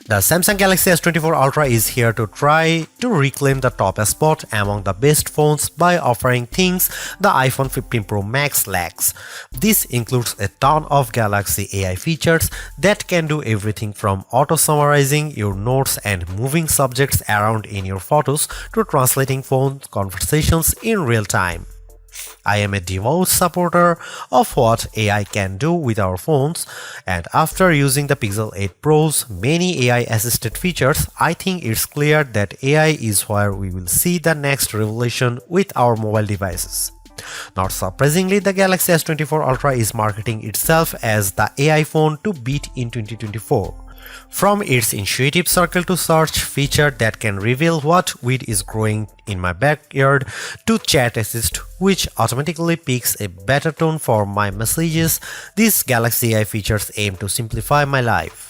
The Samsung Galaxy S24 Ultra is here to try to reclaim the top spot among the best phones by offering things the iPhone 15 Pro Max lacks. This includes a ton of Galaxy AI features that can do everything from auto-summarizing your notes and moving subjects around in your photos to translating phone conversations in real time. I am a devout supporter of what AI can do with our phones, and after using the Pixel 8 Pro's many AI-assisted features, I think it's clear that AI is where we will see the next revolution with our mobile devices. Not surprisingly, the Galaxy S24 Ultra is marketing itself as the AI phone to beat in 2024. From its intuitive circle to search feature that can reveal what weed is growing in my backyard to chat assist which automatically picks a better tone for my messages, these Galaxy AI features aim to simplify my life.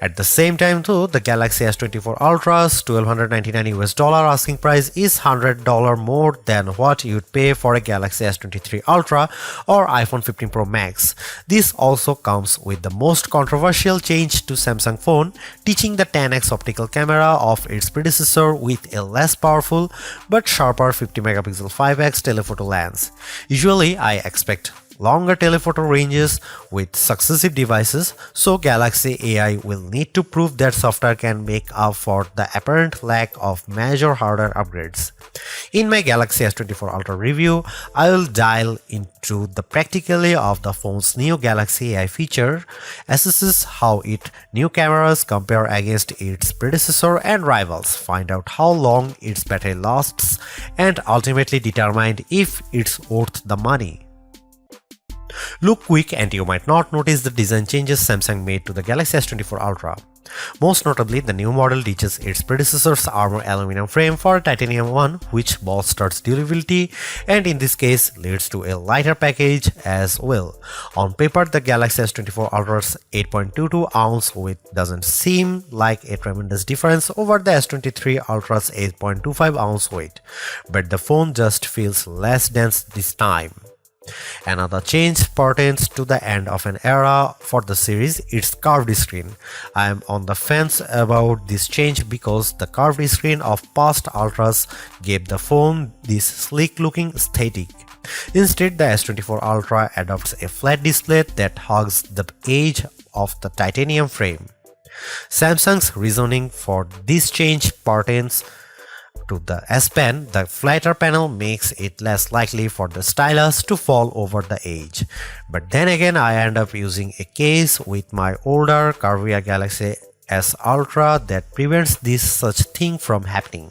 At the same time though, the Galaxy S24 Ultra's $1,299 asking price is $100 more than what you'd pay for a Galaxy S23 Ultra or iPhone 15 Pro Max. This also comes with the most controversial change to Samsung phone, teaching the 10x optical camera of its predecessor with a less powerful but sharper 50 megapixel 5x telephoto lens. Usually I expect longer telephoto ranges with successive devices, so Galaxy AI will need to prove that software can make up for the apparent lack of major hardware upgrades. In my Galaxy S24 Ultra review, I will dial into the practicality of the phone's new Galaxy AI feature, assesses how its new cameras compare against its predecessor and rivals, find out how long its battery lasts, and ultimately determine if it's worth the money. Look quick and you might not notice the design changes Samsung made to the Galaxy S24 Ultra. Most notably, the new model ditches its predecessor's armor aluminum frame for a titanium one, which bolsters durability and in this case leads to a lighter package as well. On paper, the Galaxy S24 Ultra's 8.22 ounce weight doesn't seem like a tremendous difference over the S23 Ultra's 8.25 ounce weight, but the phone just feels less dense this time. Another change pertains to the end of an era for the series, its curved screen. I am on the fence about this change because the curved screen of past Ultras gave the phone this sleek looking aesthetic. Instead, the S24 Ultra adopts a flat display that hugs the edge of the titanium frame. Samsung's reasoning for this change pertains to the S Pen. The flatter panel makes it less likely for the stylus to fall over the edge. But then again, I end up using a case with my older curvier Galaxy S Ultra that prevents this such thing from happening.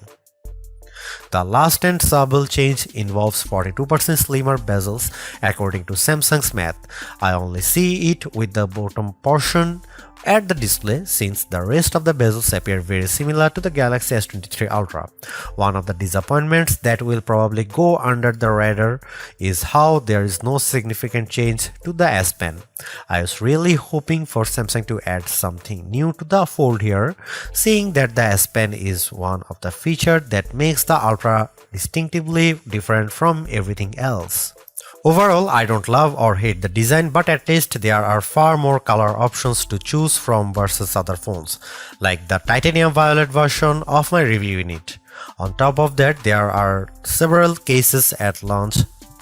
The last and subtle change involves 42% slimmer bezels according to Samsung's math. I only see it with the bottom portion at the display since the rest of the bezels appear very similar to the Galaxy S23 Ultra. One of the disappointments that will probably go under the radar is how there is no significant change to the S Pen. I was really hoping for Samsung to add something new to the fold here, seeing that the S Pen is one of the features that makes the Ultra distinctively different from everything else. Overall, I don't love or hate the design, but at least there are far more color options to choose from versus other phones, like the titanium violet version of my review unit. On top of that, there are several cases at launch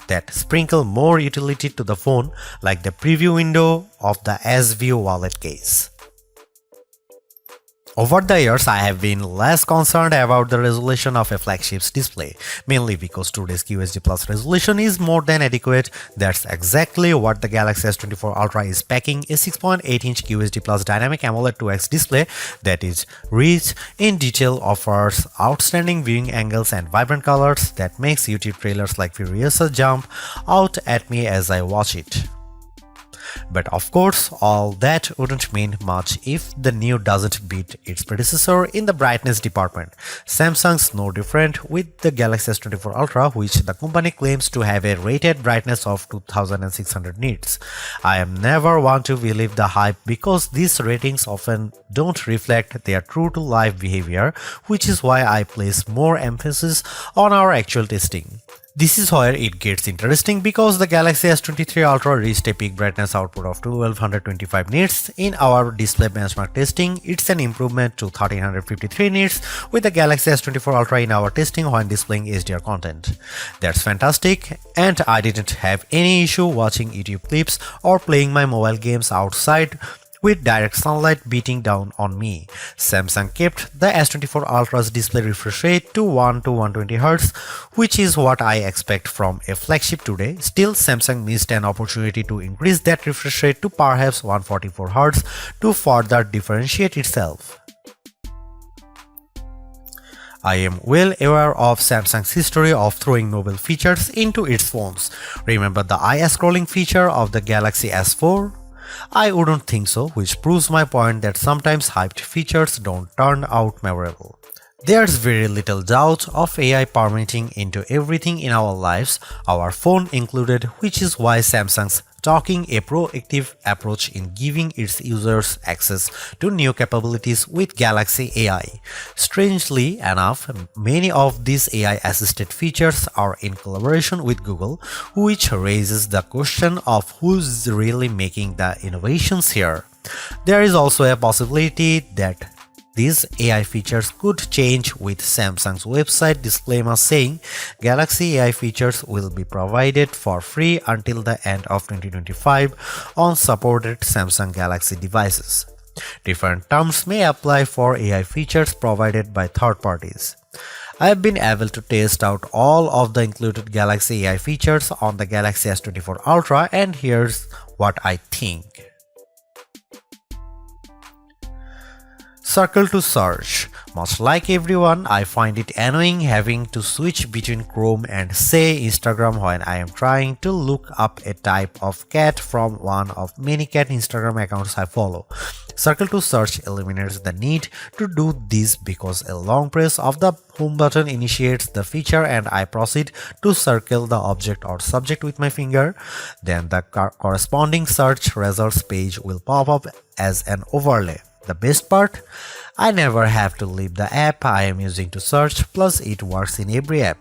that sprinkle more utility to the phone, like the preview window of the S View wallet case. Over the years, I have been less concerned about the resolution of a flagship's display, mainly because today's QHD Plus resolution is more than adequate. That's exactly what the Galaxy S24 Ultra is packing, a 6.8-inch QHD Plus dynamic AMOLED 2X display that is rich in detail, offers outstanding viewing angles and vibrant colors that makes YouTube trailers like Furiosa jump out at me as I watch it. But of course, all that wouldn't mean much if the new doesn't beat its predecessor in the brightness department. Samsung's no different with the Galaxy S24 Ultra, which the company claims to have a rated brightness of 2600 nits. I am never one to believe the hype because these ratings often don't reflect their true-to-life behavior, which is why I place more emphasis on our actual testing. This is where it gets interesting because the Galaxy S23 Ultra reached a peak brightness output of 1225 nits. In our display benchmark testing, it's an improvement to 1353 nits with the Galaxy S24 Ultra in our testing when displaying HDR content. That's fantastic, and I didn't have any issue watching YouTube clips or playing my mobile games outside with direct sunlight beating down on me. Samsung kept the S24 Ultra's display refresh rate to 1 to 120Hz, which is what I expect from a flagship today. Still, Samsung missed an opportunity to increase that refresh rate to perhaps 144Hz to further differentiate itself. I am well aware of Samsung's history of throwing novel features into its phones. Remember the eye scrolling feature of the Galaxy S4? I wouldn't think so, which proves my point that sometimes hyped features don't turn out memorable. There's very little doubt of AI permeating into everything in our lives, our phone included, which is why Samsung's taking a proactive approach in giving its users access to new capabilities with Galaxy AI. Strangely enough, many of these AI-assisted features are in collaboration with Google, which raises the question of who's really making the innovations here. There is also a possibility that these AI features could change with Samsung's website disclaimer saying Galaxy AI features will be provided for free until the end of 2025 on supported Samsung Galaxy devices. Different terms may apply for AI features provided by third parties. I have been able to test out all of the included Galaxy AI features on the Galaxy S24 Ultra, and here's what I think. Circle to search. Much like everyone, I find it annoying having to switch between Chrome and say Instagram when I am trying to look up a type of cat from one of many cat Instagram accounts I follow. Circle to search eliminates the need to do this because a long press of the home button initiates the feature and I proceed to circle the object or subject with my finger. Then the corresponding search results page will pop up as an overlay. The best part? I never have to leave the app I am using to search, plus it works in every app.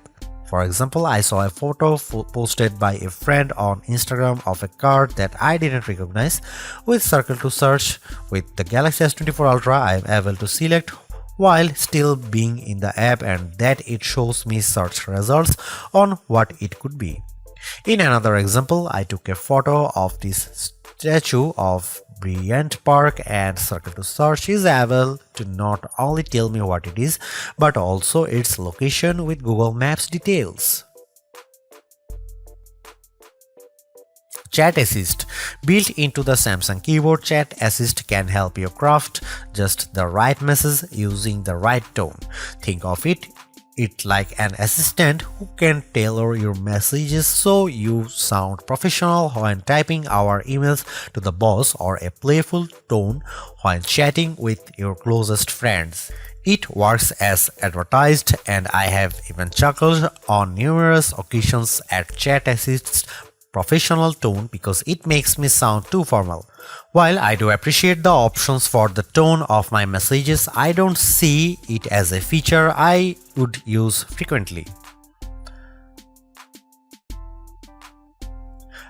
For example, I saw a photo posted by a friend on Instagram of a car that I didn't recognize. With Circle to Search, with the Galaxy S24 Ultra, I am able to select while still being in the app and that it shows me search results on what it could be. In another example, I took a photo of this statue of Bryant Park and Circle to Search is able to not only tell me what it is, but also its location with Google Maps details. Chat Assist. Built into the Samsung keyboard, Chat Assist can help you craft just the right message using the right tone. Think of it like an assistant who can tailor your messages so you sound professional when typing our emails to the boss or a playful tone when chatting with your closest friends. It works as advertised, and I have even chuckled on numerous occasions at Chat Assist's professional tone because it makes me sound too formal. While I do appreciate the options for the tone of my messages, I don't see it as a feature I would use frequently.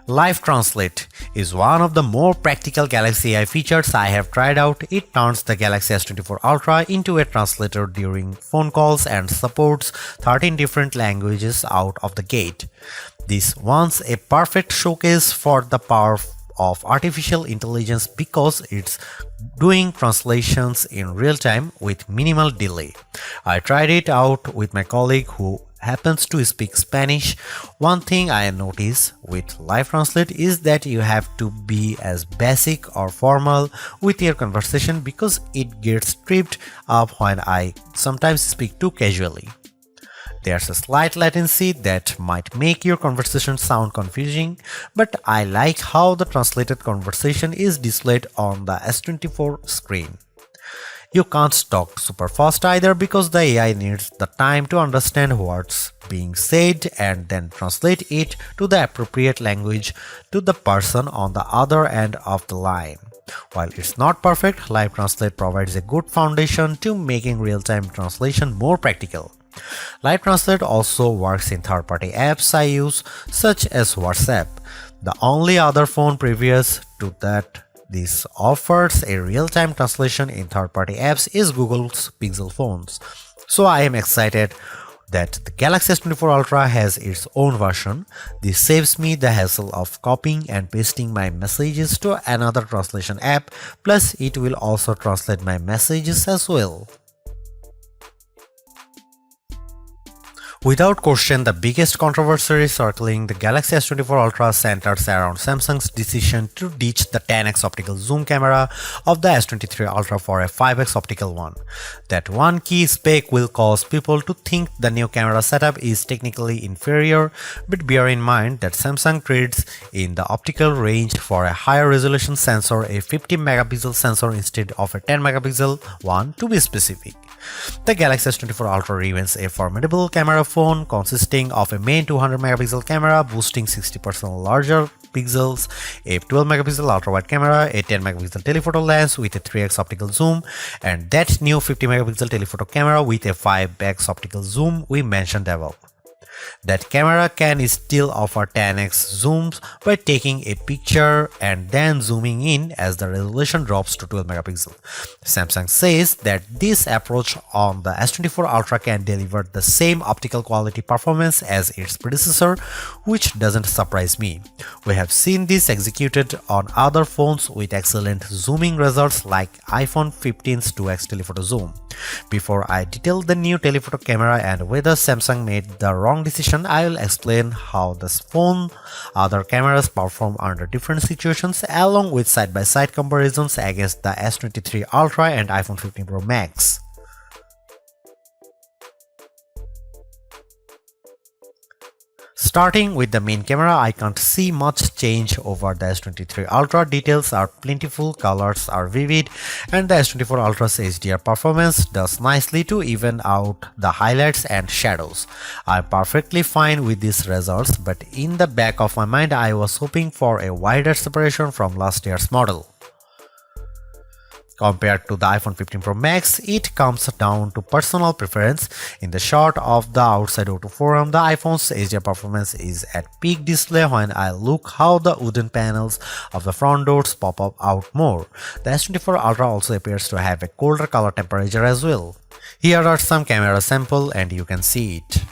Live Translate is one of the more practical Galaxy AI features I have tried out. It turns the Galaxy S24 Ultra into a translator during phone calls and supports 13 different languages out of the gate. This one's a perfect showcase for the power of artificial intelligence because it's doing translations in real time with minimal delay. I tried it out with my colleague who happens to speak Spanish. One thing I notice with Live Translate is that you have to be as basic or formal with your conversation because it gets tripped up when I sometimes speak too casually. There's a slight latency that might make your conversation sound confusing, but I like how the translated conversation is displayed on the S24 screen. You can't talk super fast either because the AI needs the time to understand what's being said and then translate it to the appropriate language to the person on the other end of the line. While it's not perfect, Live Translate provides a good foundation to making real-time translation more practical. Live Translate also works in third-party apps I use, such as WhatsApp. The only other phone previous to that this offers a real-time translation in third-party apps is Google's Pixel phones. So I am excited that the Galaxy S24 Ultra has its own version. This saves me the hassle of copying and pasting my messages to another translation app, plus it will also translate my messages as well. Without question, the biggest controversy circling the Galaxy S24 Ultra centers around Samsung's decision to ditch the 10x optical zoom camera of the S23 Ultra for a 5x optical one. That one key spec will cause people to think the new camera setup is technically inferior, but bear in mind that Samsung trades in the optical range for a higher resolution sensor, a 50 megapixel sensor instead of a 10 megapixel one to be specific. The Galaxy S24 Ultra remains a formidable camera phone consisting of a main 200 megapixel camera boasting 60% larger pixels, a 12 megapixel ultra-wide camera, a 10 megapixel telephoto lens with a 3x optical zoom, and that new 50 megapixel telephoto camera with a 5x optical zoom we mentioned above. That camera can still offer 10x zooms by taking a picture and then zooming in as the resolution drops to 12 megapixel. Samsung says that this approach on the S24 Ultra can deliver the same optical quality performance as its predecessor, which doesn't surprise me. We have seen this executed on other phones with excellent zooming results like iPhone 15's 2x telephoto zoom. Before I detail the new telephoto camera and whether Samsung made the wrong decision, I will explain how this phone other cameras perform under different situations along with side-by-side comparisons against the S23 Ultra and iPhone 15 Pro Max. Starting with the main camera, I can't see much change over the S23 Ultra. Details are plentiful, colors are vivid, and the S24 Ultra's HDR performance does nicely to even out the highlights and shadows. I'm perfectly fine with these results, but in the back of my mind I was hoping for a wider separation from last year's model. Compared to the iPhone 15 Pro Max, it comes down to personal preference. In the shot of the outside O2 forum, the iPhone's HDR performance is at peak display when I look how the wooden panels of the front doors pop up out more. The S24 Ultra also appears to have a colder color temperature as well. Here are some camera samples and you can see it.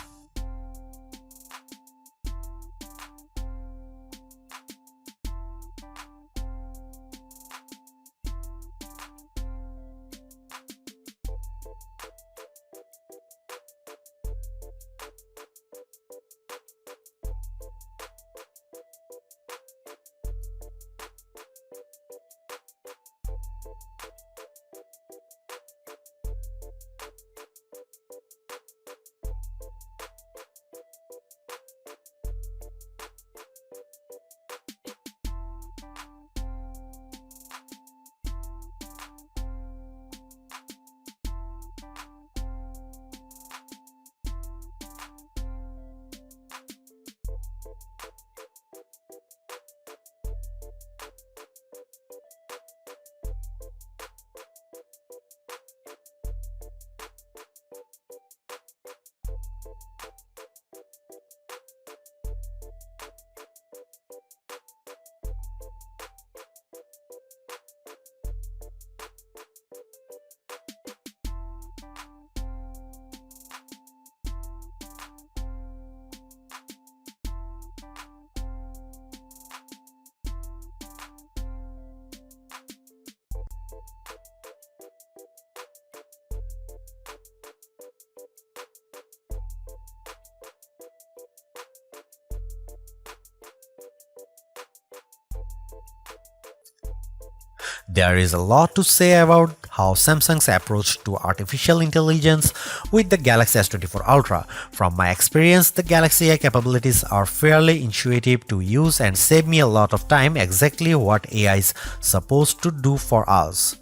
There is a lot to say about how Samsung's approach to artificial intelligence with the Galaxy S24 Ultra. From my experience, the Galaxy AI capabilities are fairly intuitive to use and save me a lot of time, exactly what AI is supposed to do for us.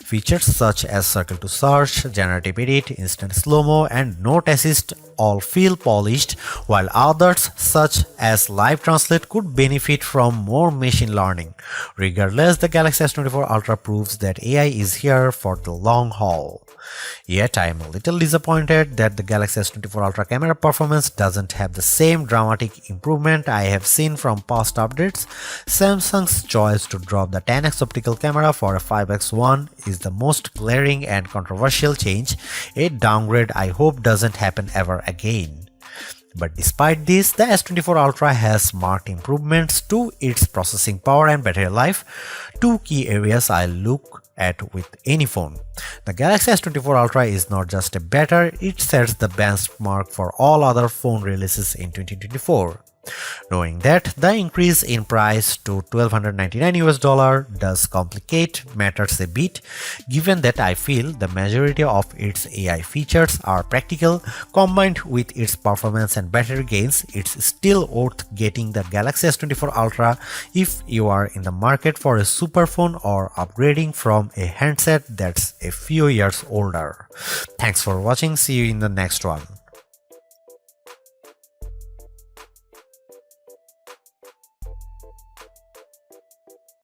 Features such as circle to search, generative edit, instant slow-mo, and note assist all feel polished, while others such as live translate could benefit from more machine learning. Regardless, the Galaxy S24 Ultra proves that AI is here for the long haul. Yet I am a little disappointed that the Galaxy S24 Ultra camera performance doesn't have the same dramatic improvement I have seen from past updates. Samsung's choice to drop the 10x optical camera for a 5x one is the most glaring and controversial change, a downgrade I hope doesn't happen ever again. But despite this, the S24 Ultra has marked improvements to its processing power and battery life, two key areas I look at with any phone. The Galaxy S24 Ultra is not just a better, it sets the benchmark for all other phone releases in 2024. Knowing that the increase in price to $1,299 does complicate matters a bit, given that I feel the majority of its AI features are practical, combined with its performance and battery gains, it's still worth getting the Galaxy S24 Ultra if you are in the market for a super phone or upgrading from a handset that's a few years older. Thanks for watching, see you in the next one.